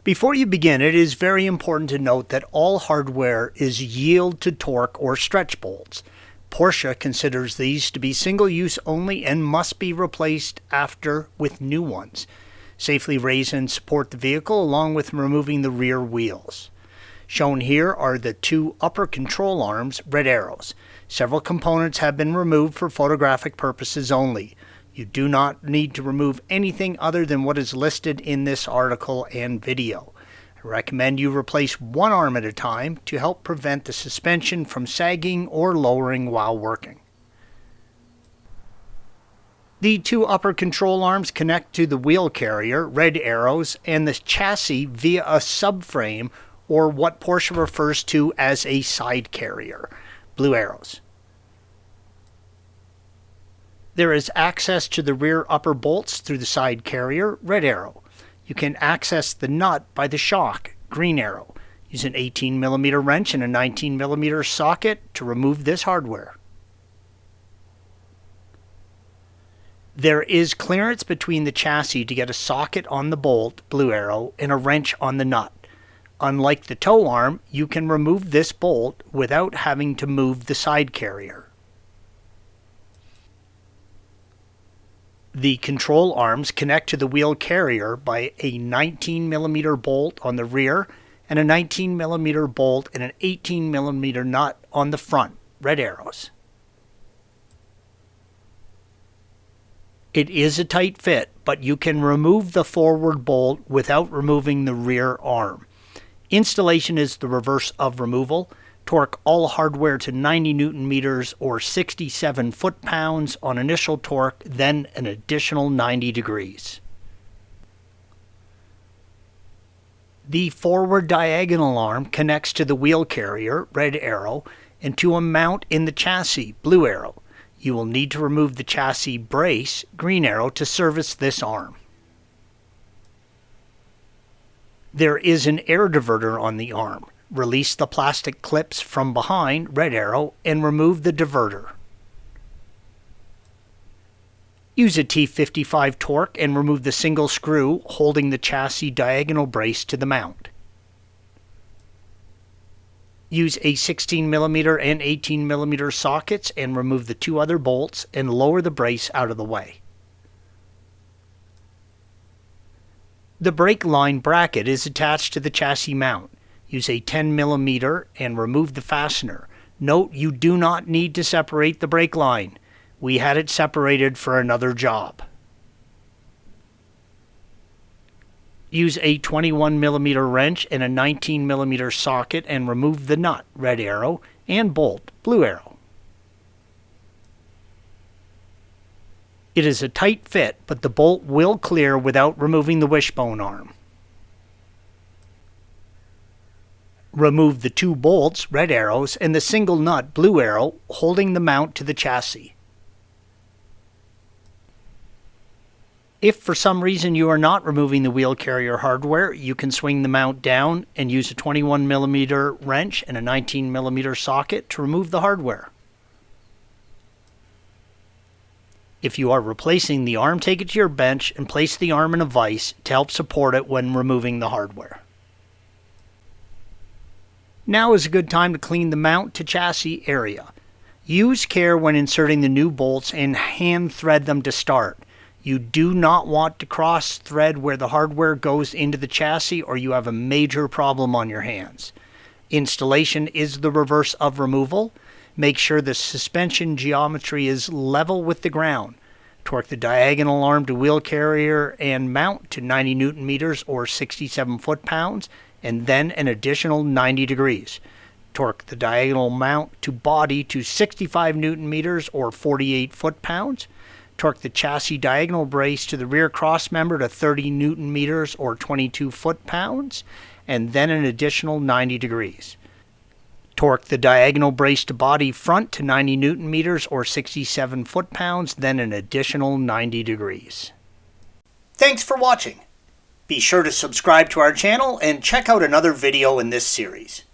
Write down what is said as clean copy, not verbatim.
Before you begin, it is very important to note that all hardware is yield to torque or stretch bolts. Porsche considers these to be single-use only and must be replaced after with new ones. Safely raise and support the vehicle along with removing the rear wheels. Shown here are the two upper control arms, red arrows. Several components have been removed for photographic purposes only. You do not need to remove anything other than what is listed in this article and video. I recommend you replace one arm at a time to help prevent the suspension from sagging or lowering while working. The two upper control arms connect to the wheel carrier, red arrows, and the chassis via a subframe, or what Porsche refers to as a side carrier, blue arrows. There is access to the rear upper bolts through the side carrier, red arrow. You can access the nut by the shock, green arrow. Use an 18mm wrench and a 19mm socket to remove this hardware. There is clearance between the chassis to get a socket on the bolt, blue arrow, and a wrench on the nut. Unlike the tow arm, you can remove this bolt without having to move the side carrier. The control arms connect to the wheel carrier by a 19mm bolt on the rear and a 19mm bolt and an 18mm nut on the front, red arrows. It is a tight fit, but you can remove the forward bolt without removing the rear arm. Installation is the reverse of removal. Torque all hardware to 90 Nm or 67 foot-pounds on initial torque, then an additional 90 degrees. The forward diagonal arm connects to the wheel carrier, red arrow, and to a mount in the chassis, blue arrow. You will need to remove the chassis brace, green arrow, to service this arm. There is an air diverter on the arm. Release the plastic clips from behind, red arrow, and remove the diverter. Use a T55 torque and remove the single screw holding the chassis diagonal brace to the mount. Use a 16mm and 18mm sockets and remove the two other bolts and lower the brace out of the way. The brake line bracket is attached to the chassis mount. Use a 10mm and remove the fastener. Note you do not need to separate the brake line. We had it separated for another job. Use a 21mm wrench and a 19mm socket and remove the nut, red arrow, and bolt, blue arrow. It is a tight fit, but the bolt will clear without removing the wishbone arm. Remove the two bolts, red arrows, and the single nut, blue arrow, holding the mount to the chassis. If for some reason you are not removing the wheel carrier hardware, you can swing the mount down and use a 21mm wrench and a 19mm socket to remove the hardware. If you are replacing the arm, take it to your bench and place the arm in a vise to help support it when removing the hardware. Now is a good time to clean the mount to chassis area. Use care when inserting the new bolts and hand thread them to start. You do not want to cross thread where the hardware goes into the chassis or you have a major problem on your hands. Installation is the reverse of removal. Make sure the suspension geometry is level with the ground. Torque the diagonal arm to wheel carrier and mount to 90 Nm or 67 foot-pounds, and then an additional 90 degrees. Torque the diagonal mount to body to 65 Nm or 48 foot-pounds. Torque the chassis diagonal brace to the rear cross member to 30 Nm or 22 foot-pounds, and then an additional 90 degrees. Torque the diagonal brace to body front to 90 Nm or 67 foot-pounds, then an additional 90 degrees. Thanks for watching. Be sure to subscribe to our channel and check out another video in this series.